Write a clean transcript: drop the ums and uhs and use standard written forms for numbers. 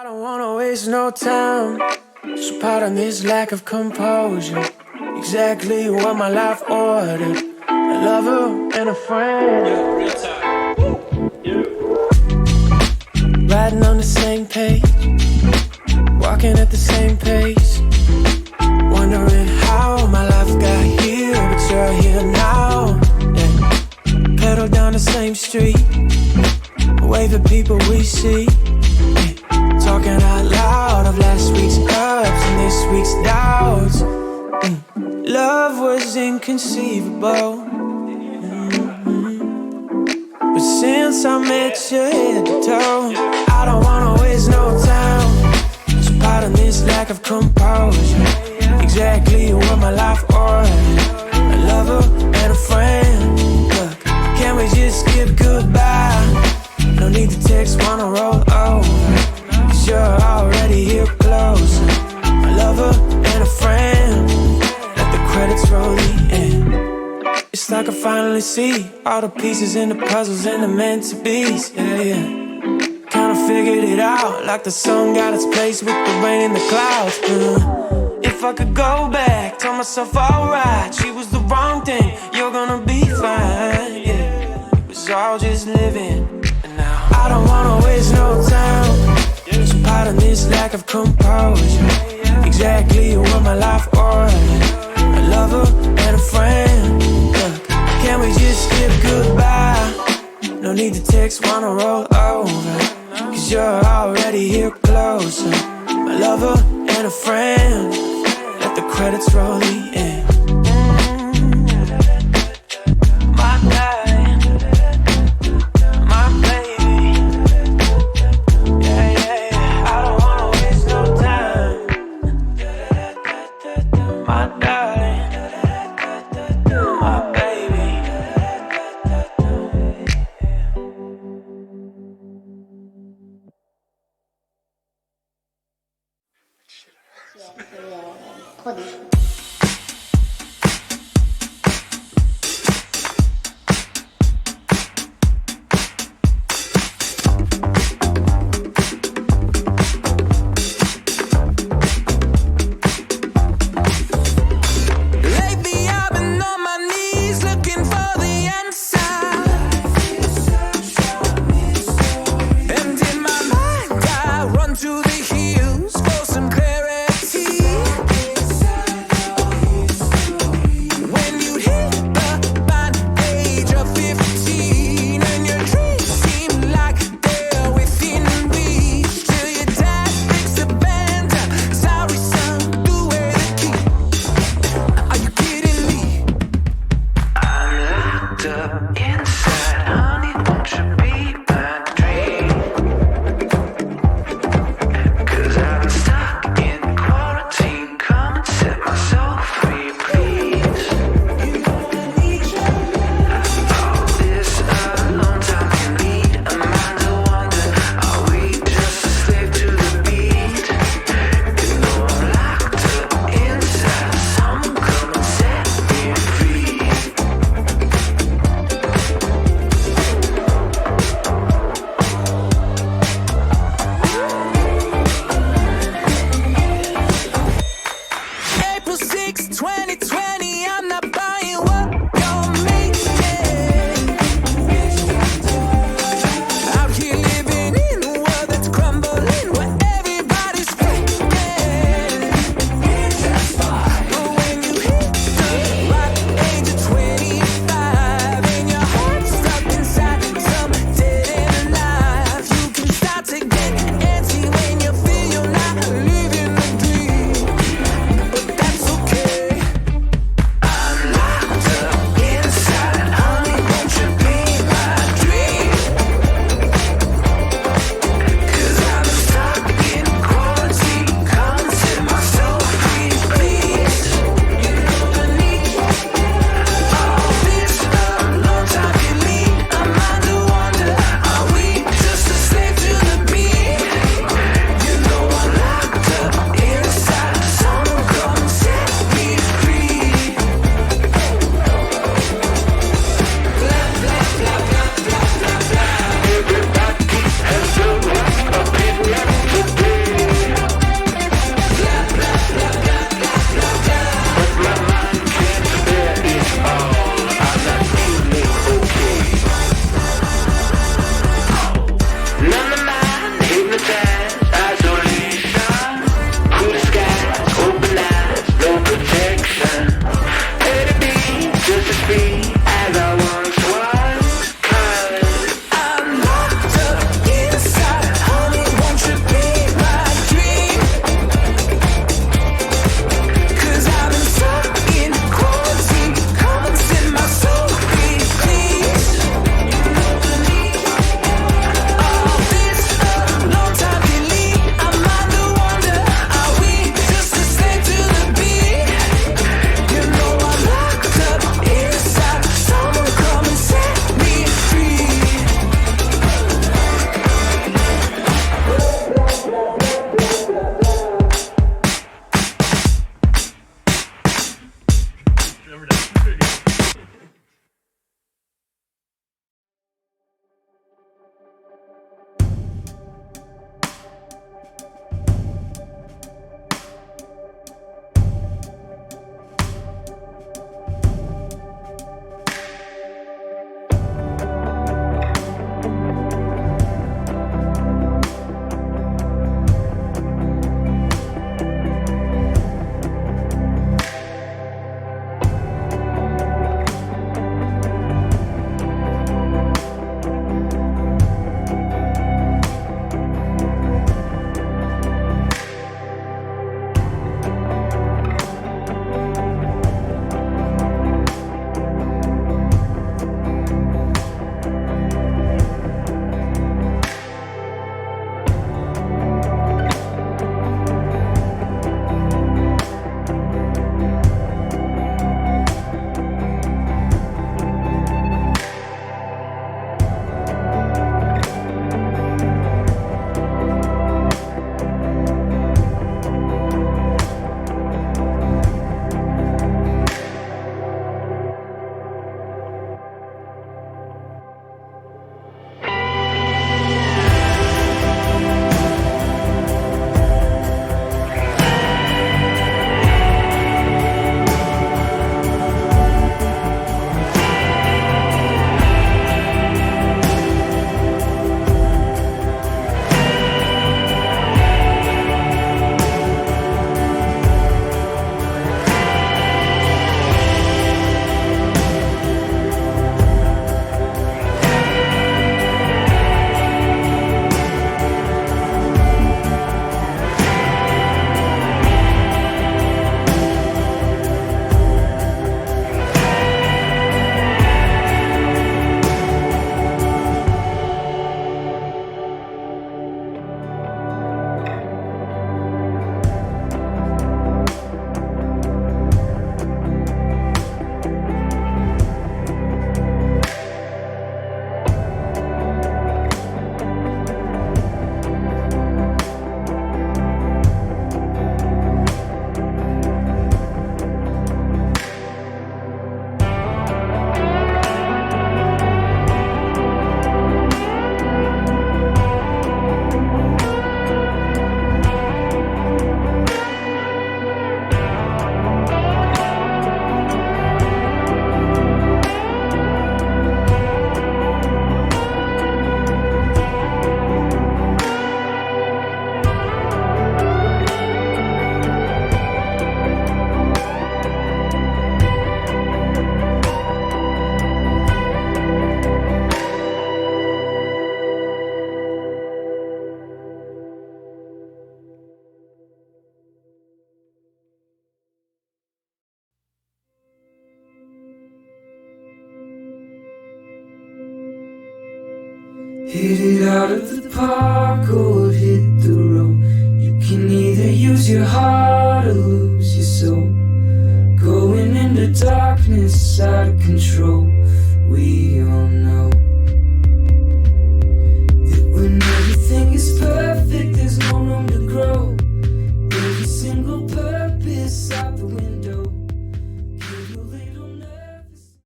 don't wanna waste no time, so pardon this lack of composure. Exactly what my life ordered. A lover and a friend. Riding on the same page, walking at the same pace, wondering how my life got here, but you're here now. Yeah. Pedal down the same street, wave at people we see. Talking out loud of last week's ups and this week's doubts. Love was inconceivable. But since I met you head to toe, I don't wanna waste no time. So pardon this lack of composure. Exactly what my life ordered. A lover and a friend. Look, can we just skip goodbye? No need to text, wanna roll over. You're already here closer. A lover and a friend. Let the credits roll in. It's like I finally see all the pieces in the puzzles and the meant to be's. Yeah, yeah. Kinda figured it out, like the sun got its place with the rain and the clouds. If I could go back, tell myself alright, she was the wrong thing, you're gonna be fine. Yeah, it was all just living. And now I don't wanna waste no time. So pardon this lack of composure. Exactly what my life ordered. A lover and a friend. Look, can we just skip goodbye? No need to text, wanna roll over. Cause you're already here closer. My lover and a friend. Let the credits roll in. Hit it out of the park or hit the road. You can either use your heart or lose your soul. Going into darkness out of control. We